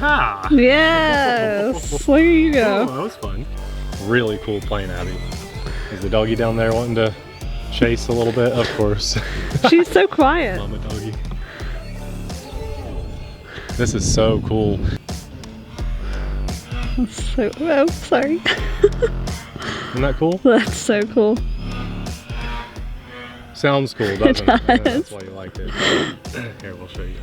Ha! Yes! There you go. Oh, that was fun. Really cool plane, Abby. Is the doggy down there wanting to chase a little bit? Of course. She's so quiet. Mama doggy. This is so cool. That's so, oh, sorry. Isn't that cool? That's so cool. Sounds cool, doesn't it? It does. That's why you liked it. Here, we'll show you.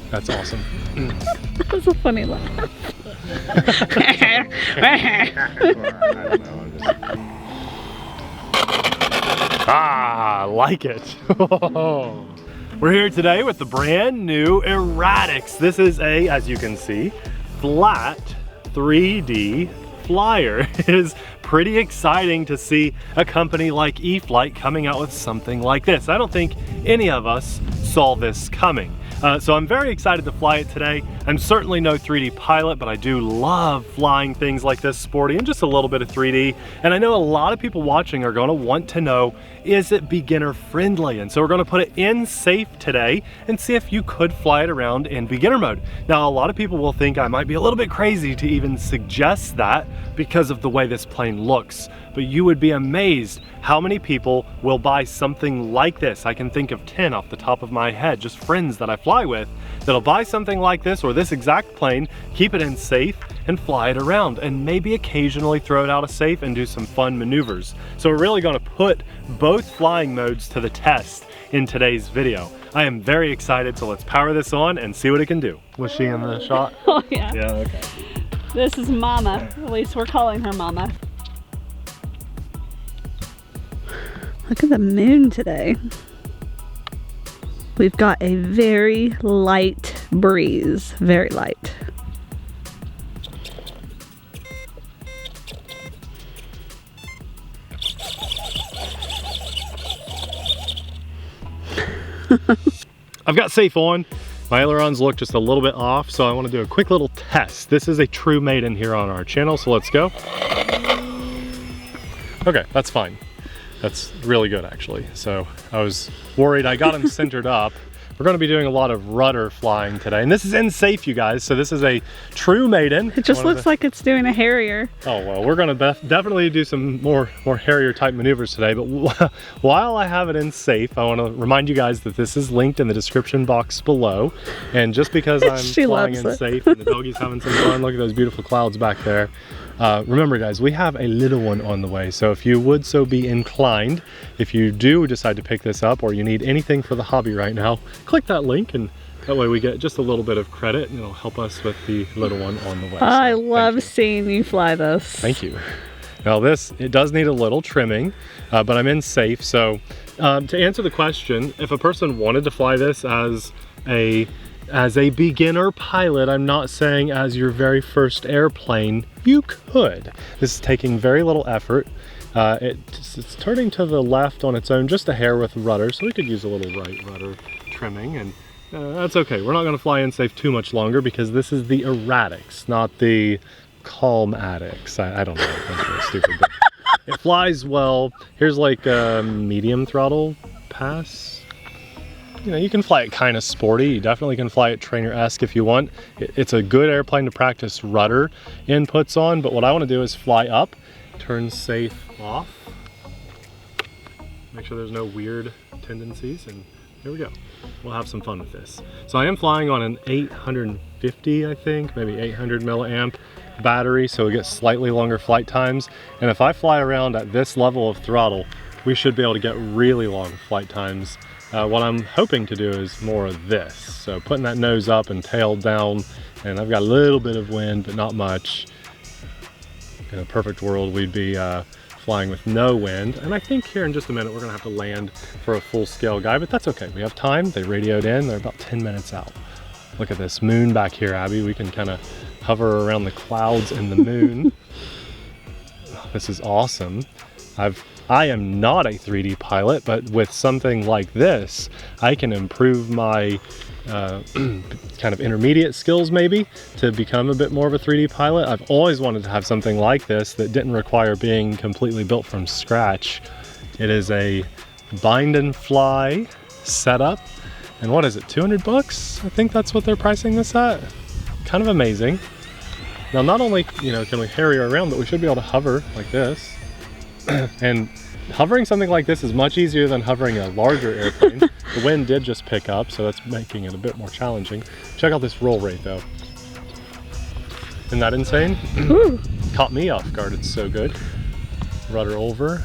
That's awesome. That was a funny laugh. I like it. We're here today with the brand new Eratix. This is a, as you can see, flat 3D flyer. It is pretty exciting to see a company like E-Flite coming out with something like this. I don't think any of us saw this coming. So I'm very excited to fly it today. I'm certainly no 3D pilot, but I do love flying things like this sporty and just a little bit of 3D. And I know a lot of people watching are gonna want to know, is it beginner friendly? And so we're gonna put it in safe today and see if you could fly it around in beginner mode. Now, a lot of people will think I might be a little bit crazy to even suggest that because of the way this plane looks. But you would be amazed how many people will buy something like this. I can think of 10 off the top of my head, just friends that I fly with, that'll buy something like this or this exact plane, keep it in safe, and fly it around, and maybe occasionally throw it out of safe and do some fun maneuvers. So we're really gonna put both flying modes to the test in today's video. I am very excited, so let's power this on and see what it can do. Was she in the shot? Oh yeah. Yeah, okay. This is Mama. At least we're calling her Mama. Look at the moon today. We've got a very light breeze, very light. I've got safe on. My ailerons look just a little bit off, so I want to do a quick little test. This is a true Maiden here on our channel, so let's go. Okay, that's fine. That's really good, actually. So I was worried. I got them centered up. We're going to be doing a lot of rudder flying today, and this is in safe, you guys. So this is a true Maiden. It just looks like it's doing a Harrier. Oh well, we're going to definitely do some more Harrier type maneuvers today. But while I have it in safe, I want to remind you guys that this is linked in the description box below. And just because I'm flying in safe and the doggy's having some fun, look at those beautiful clouds back there. Remember guys, we have a little one on the way, so if you would so be inclined, if you do decide to pick this up or you need anything for the hobby right now, click that link and that way we get just a little bit of credit and it'll help us with the little one on the way. I love seeing you fly this. Thank you. Now this, it does need a little trimming, but I'm in safe. So to answer the question, if a person wanted to fly this as a beginner pilot, I'm not saying as your very first airplane, you could. This is taking very little effort. It's turning to the left on its own, just a hair with rudder, so we could use a little right rudder trimming, and that's okay. We're not gonna fly in safe too much longer because this is the Eratix, not the Calm-Atix. I don't know, that's really stupid, but it flies well. Here's like a medium throttle pass. You know, you can fly it kind of sporty. You definitely can fly it trainer-esque if you want. It's a good airplane to practice rudder inputs on, but what I want to do is fly up, turn safe off, make sure there's no weird tendencies, and here we go. We'll have some fun with this. So I am flying on an 850, I think, maybe 800 milliamp battery, so we get slightly longer flight times. And if I fly around at this level of throttle, we should be able to get really long flight times. What I'm hoping to do is more of this. So putting that nose up and tail down, and I've got a little bit of wind, but not much. In a perfect world, we'd be flying with no wind. And I think here in just a minute, we're gonna have to land for a full scale guy, but that's okay. We have time. They radioed in, they're about 10 minutes out. Look at this moon back here, Abby. We can kind of hover around the clouds and the moon. This is awesome. I am not a 3D pilot, but with something like this, I can improve my kind of intermediate skills maybe to become a bit more of a 3D pilot. I've always wanted to have something like this that didn't require being completely built from scratch. It is a bind and fly setup And what is it, 200 bucks? I think that's what they're pricing this at. Kind of amazing. Now, not only, you know, can we harry her around, but we should be able to hover like this. And hovering something like this is much easier than hovering a larger airplane. The wind did just pick up, so that's making it a bit more challenging. Check out this roll rate though. Isn't that insane? Caught me off guard, it's so good. Rudder over.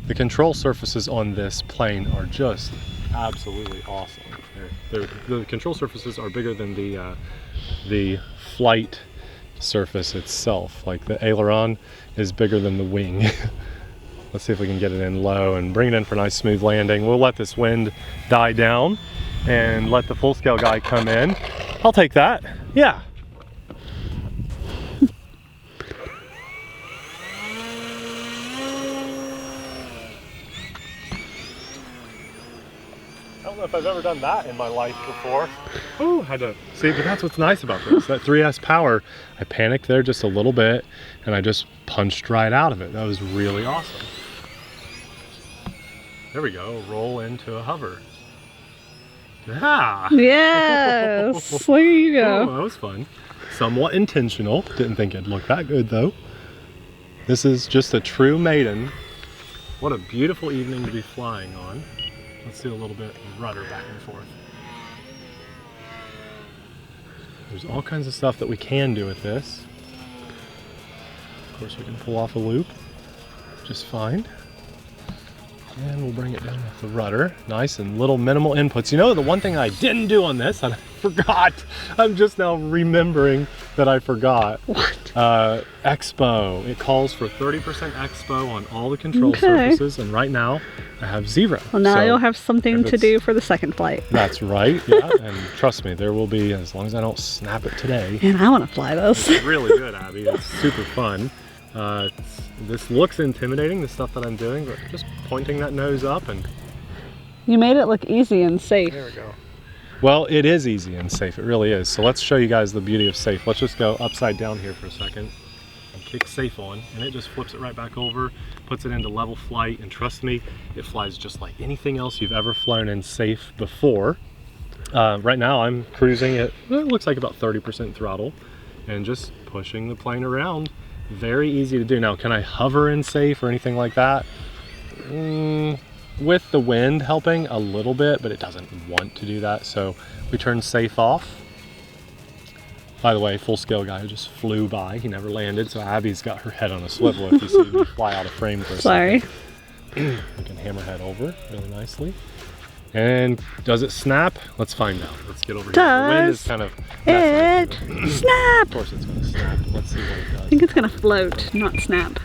The control surfaces on this plane are just absolutely awesome. The control surfaces are bigger than the flight surface itself. Like the aileron is bigger than the wing. Let's see if we can get it in low and bring it in for a nice smooth landing. We'll let this wind die down and let the full scale guy come in. I'll take that. Yeah. I don't know if I've ever done that in my life before. Ooh, had to see, but that's what's nice about this. That 3S power, I panicked there just a little bit and I just punched right out of it. That was really awesome. There we go, roll into a hover. Ah! Yes, there you go. Oh, that was fun. Somewhat intentional. Didn't think it'd look that good though. This is just a true Maiden. What a beautiful evening to be flying on. Let's do a little bit of rudder back and forth. There's all kinds of stuff that we can do with this. Of course, we can pull off a loop just fine. And we'll bring it down with the rudder. Nice and little minimal inputs. You know, the one thing I didn't do on this, and I forgot, I'm just now remembering that I forgot. What? Expo. It calls for 30% Expo on all the control surfaces, and right now I have 0. Well, now So you'll have something to do for the second flight. That's right, yeah. And trust me, there will be, as long as I don't snap it today. And I want to fly this. It's really good, Abby. It's super fun. This looks intimidating, the stuff that I'm doing, but just pointing that nose up and... You made it look easy and safe. There we go. Well, it is easy and safe, it really is. So let's show you guys the beauty of safe. Let's just go upside down here for a second and kick safe on, and it just flips it right back over, puts it into level flight, and trust me, it flies just like anything else you've ever flown in safe before. Right now I'm cruising at, well, it looks like about 30% throttle, and just pushing the plane around. Very easy to do. Now, can I hover in safe or anything like that? With the wind helping a little bit, but it doesn't want to do that, so we turn safe off. By the way, full scale guy just flew by. He never landed, so Abby's got her head on a swivel if you see me fly out of frame for a second. We can hammerhead over really nicely. And does it snap? Let's find out. Let's get over here. The wind is kind of it snap? Of course it's going to snap. Let's see what it does. I think it's going to float, not snap.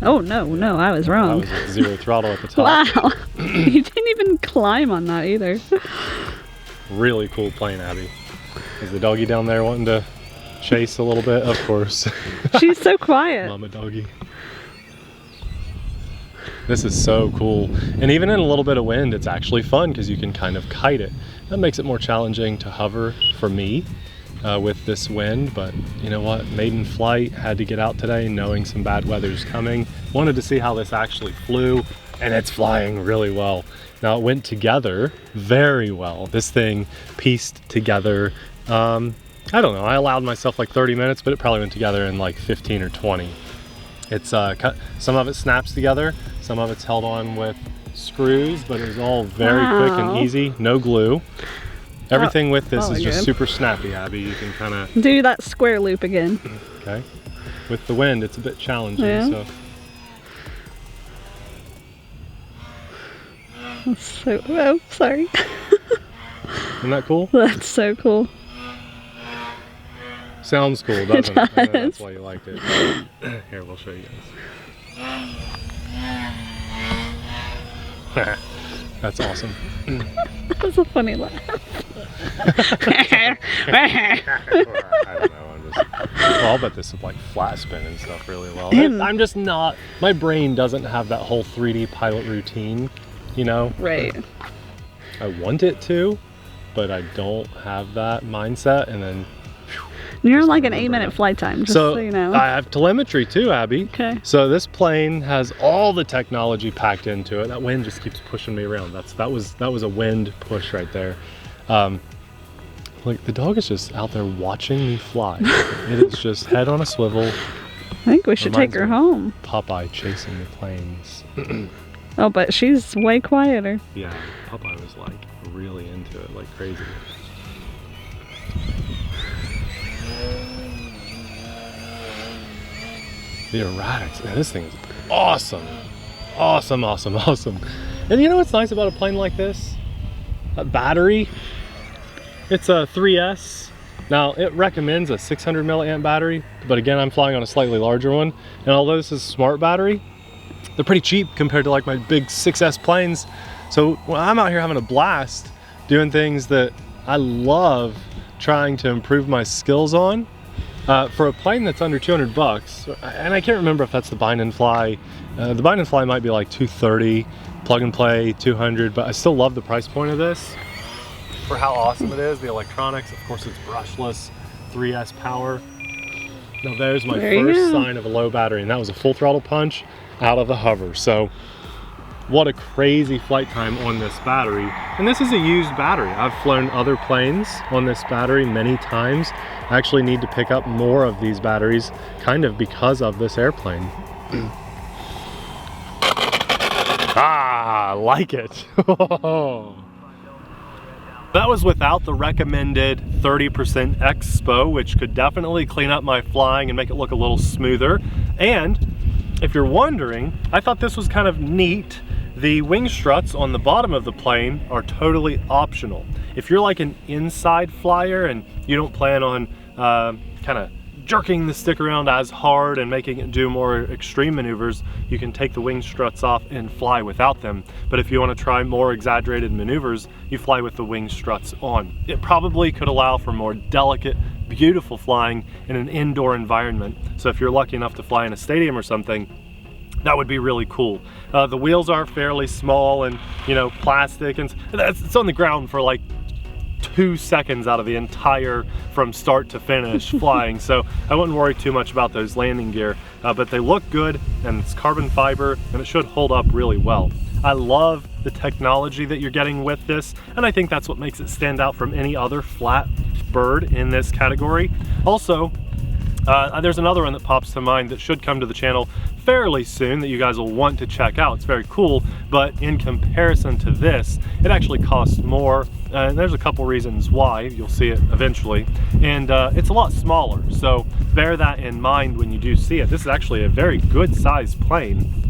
Oh, no, I was wrong. I was at 0 throttle at the top. Wow. You didn't even climb on that either. Really cool plane, Abby. Is the doggy down there wanting to chase a little bit? Of course. She's so quiet. Mama doggy. This is so cool. And even in a little bit of wind, it's actually fun because you can kind of kite it. That makes it more challenging to hover for me with this wind, but you know what? Maiden flight, had to get out today knowing some bad weather's coming. Wanted to see how this actually flew, and it's flying really well. Now it went together very well. This thing pieced together. I don't know, I allowed myself like 30 minutes, but it probably went together in like 15 or 20. It's some of it snaps together, some of it's held on with screws, but it was all very quick and easy, no glue. Everything with this is just super snappy, Abby. You can kind of do that square loop again. Okay. With the wind, it's a bit challenging. Yeah. So. That's so, oh, sorry. Isn't that cool? That's so cool. Sounds cool, doesn't it? I know that's does. why you liked it. Here, we'll show you guys. That's awesome. That's a funny laugh. I don't know, well, I'll bet this is like flat spin and stuff really well. I'm just not, my brain doesn't have that whole 3D pilot routine, you know? Right. I want it to, but I don't have that mindset, and then You're like an 8-minute flight time, just so you know. I have telemetry too, Abby. Okay. So this plane has all the technology packed into it. That wind just keeps pushing me around. That was a wind push right there. Like the dog is just out there watching me fly. It is just head on a swivel. I think we should take her home. Popeye chasing the planes. Oh, but she's way quieter. Yeah, Popeye was like really into it, like crazy. The Eratix, man, this thing is awesome. Awesome, awesome, awesome. And you know what's nice about a plane like this? That battery, it's a 3S. Now, it recommends a 600 milliamp battery, but again, I'm flying on a slightly larger one. And although this is a smart battery, they're pretty cheap compared to like my big 6S planes. So when I'm out here having a blast, doing things that I love trying to improve my skills on, for a plane that's under 200 bucks, and I can't remember if that's the bind and fly. The bind and fly might be like 230, plug and play 200, but I still love the price point of this for how awesome it is. The electronics, of course, it's brushless, 3S power. Now there's my first sign of a low battery, and that was a full throttle punch out of the hover. So what a crazy flight time on this battery. And this is a used battery. I've flown other planes on this battery many times. I actually need to pick up more of these batteries kind of because of this airplane. I like it. That was without the recommended 30% expo, which could definitely clean up my flying and make it look a little smoother. And if you're wondering, I thought this was kind of neat. The wing struts on the bottom of the plane are totally optional. If you're like an inside flyer and you don't plan on kind of jerking the stick around as hard and making it do more extreme maneuvers, you can take the wing struts off and fly without them. But if you want to try more exaggerated maneuvers, you fly with the wing struts on. It probably could allow for more delicate, beautiful flying in an indoor environment. So if you're lucky enough to fly in a stadium or something, that would be really cool. The wheels are fairly small and, you know, plastic, and it's on the ground for like 2 seconds out of the entire from start to finish flying, so I wouldn't worry too much about those landing gear, but they look good, and it's carbon fiber, and it should hold up really well. I love the technology that you're getting with this, and I think that's what makes it stand out from any other flat bird in this category. Also, there's another one that pops to mind that should come to the channel fairly soon that you guys will want to check out. It's very cool, but in comparison to this, it actually costs more. And there's a couple reasons why. You'll see it eventually. And it's a lot smaller, so bear that in mind when you do see it. This is actually a very good sized plane.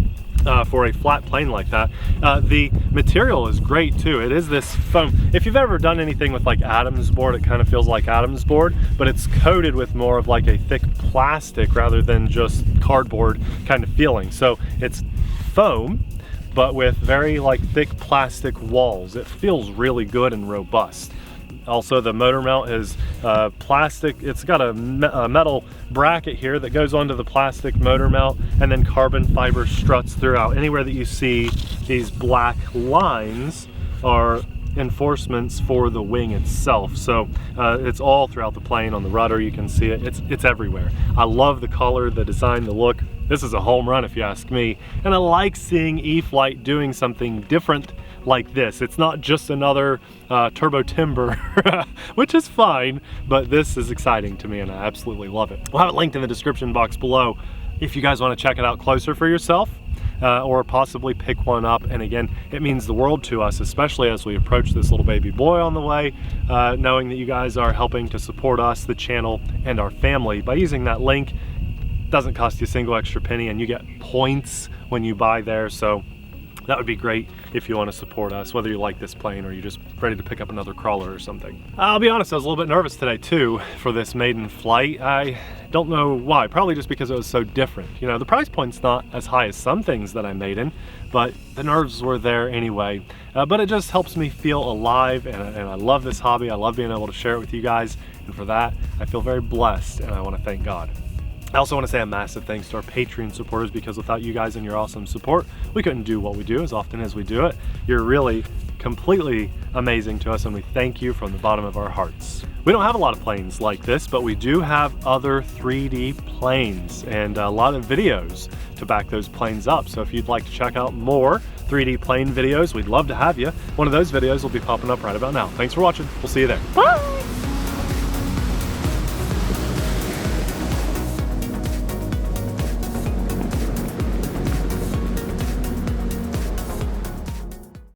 For a flat plane like that. The material is great too. It is this foam. If you've ever done anything with like Adams board, it kind of feels like Adams board, but it's coated with more of like a thick plastic rather than just cardboard kind of feeling. So it's foam, but with very like thick plastic walls. It feels really good and robust. Also, the motor mount is plastic. It's got a metal bracket here that goes onto the plastic motor mount, and then carbon fiber struts throughout. Anywhere that you see these black lines are enforcements for the wing itself. So it's all throughout the plane. On the rudder you can see it. It's everywhere. I love the color, the design, the look. This is a home run if you ask me, and I like seeing E-Flite doing something different like this. It's not just another turbo timber, which is fine, but this is exciting to me and I absolutely love it. We'll have it linked in the description box below if you guys want to check it out closer for yourself, or possibly pick one up. And again, it means the world to us, especially as we approach this little baby boy on the way, knowing that you guys are helping to support us, the channel, and our family by using that link. It doesn't cost you a single extra penny, and you get points when you buy there. So that would be great if you want to support us, whether you like this plane or you're just ready to pick up another crawler or something. I'll be honest, I was a little bit nervous today too for this maiden flight. I don't know why, probably just because it was so different. You know, the price point's not as high as some things that I made in, but the nerves were there anyway. But it just helps me feel alive, and I love this hobby. I love being able to share it with you guys, and for that, I feel very blessed, and I want to thank God. I also want to say a massive thanks to our Patreon supporters, because without you guys and your awesome support, we couldn't do what we do as often as we do it. You're really completely amazing to us, and we thank you from the bottom of our hearts. We don't have a lot of planes like this, but we do have other 3D planes and a lot of videos to back those planes up. So if you'd like to check out more 3D plane videos, we'd love to have you. One of those videos will be popping up right about now. Thanks for watching. We'll see you there. Bye.